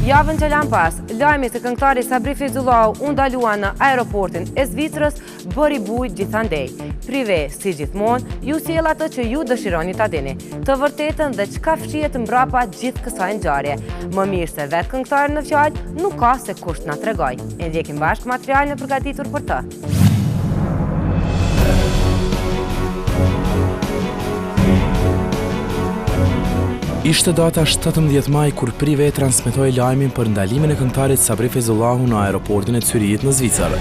Javën që lan pas, lajmi se këngëtari Sabri Feyzullahu u ndalua në aeroportin e Zvicrës bëri bujë gjithandej. Prive, si gjithmonë, ju sjell atë që ju dëshironi ta dini, të vërtetën dhe çka fshihet mbrapa gjithë kësaj ngjarje. Më mirë se vetë këngëtari në fjalë, nuk ka se kush na tregoj. E ndjekim bashkë materialin e përgatitur për të. Ishte data 17 maj kur Prive transmetoi lajmin për ndalimin e këngëtarit Sabri Feyzullahu në aeroportin e Zyrit në Zvicër.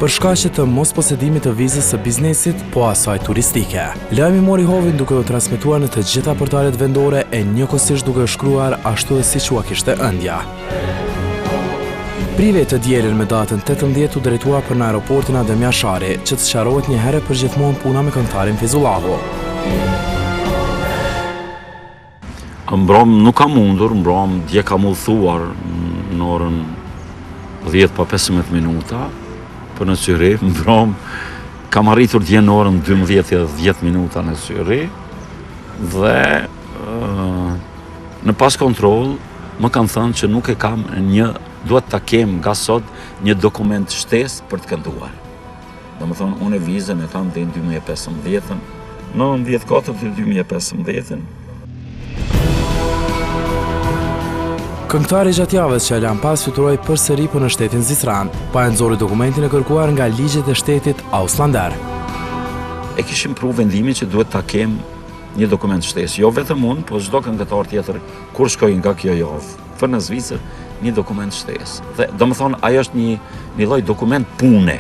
Për shkaqe të mosposedimit të vizës së biznesit, po asaj turistike. Lajmi mori hovin duke u transmetuar në të gjitha portalet vendore e njëkohësisht duke shkruar ashtu dhe siç ua kishte ëndja. Prive të dielën me datën 18 u drejtua për në aeroportin Adem Jashari, që të sqarohet një herë për gjithmonë puna me këngëtarin Feyzullahu. Mbrom nuk ka mundur, mbrom dje ka mullëthuar në orën 10:15 minuta, për në Zyri, mbrom kam arritur dje në orën 12:10 minuta në Zyri, dhe në pas kontrol më kanë thënë që nuk e kam duhet ta kem nga sot një dokument shtesë për të kënduar. Dhe më thonë, unë e vizën e kam dhe në 2015, në 19/4/2015. Këngëtari gjatë javës që e lan pas fluturoi përsëri për në shtetin Zvicran, pa e nxorri dokumentin e kërkuar nga ligjet e shtetit auslander. E kishim pru vendimin që duhet ta kem një dokument shtesë. Jo vetëm unë, po çdo këngëtar tjetër kur shkoj nga kjo javë për në Zvicër, një dokument shtesë. Dhe domethënë ajo është një lloj dokument pune.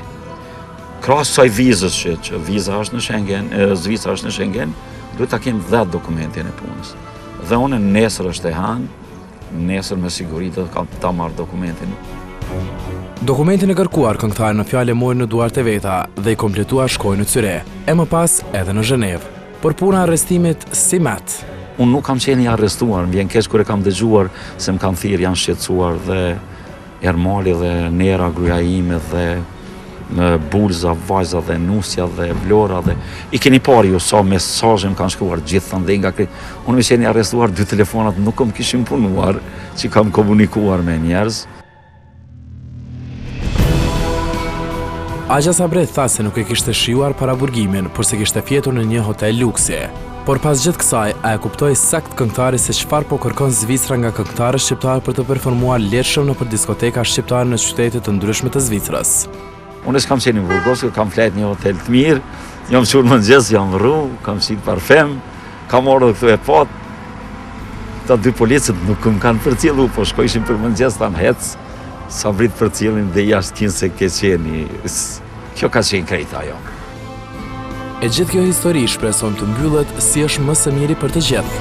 Krahas kësaj vizës që viza është në Schengen, Zvicra është në Schengen, duhet ta kem dhe dokumentin e punës. Dhe unë nesër është e hanë, nesër me siguri të kam ta marrë dokumentin. Dokumentin e kërkuar këngëtari në fjalë mori në duart e veta dhe i kompletua shkoi në Zyre, e më pas edhe në Zhenevë. Për puna arrestimit si mat. Unë nuk kam qenë i arrestuar, më vjen keq kur e kam dëgjuar se më kanë thirrë, janë shqetësuar dhe Ermali dhe Nera gruaja ime dhe Bulza, vajza dhe Nusja dhe Vlora dhe i keni parë ju sa mesazhe më kanë shkruar gjithandej nga unë më qenë i arrestuar 2 telefonat nuk më kishin punuar që kam komunikuar me njerëz. Agja Sabri tha se nuk e kishte shijuar para burgimin, por se kishte fjetur në një hotel luksi. Por pas gjithë kësaj, a e kuptoi sakt këngëtari se çfarë po kërkon Zvicra nga këngëtarët shqiptar për të performuar letshëm nëpër diskoteka shqiptare në qytete të ndryshme të Zvicrës. Unë s'kam qenë në Burgos, kam flet një hotel të mirë, jam qurë mëngjes, jam rru, kam qit parfem, kam orë dhe këtu e pot. Ta 2 policët nuk më kanë përcjellu, po shkojshin për mëngjes, ta në hec, sa vrit përcjellin dhe jashtë kinë se ke qeni. Kjo ka qenë krejt ajo. E gjithë kjo histori shpreson të mbyllet si është më së miri për të gjithë.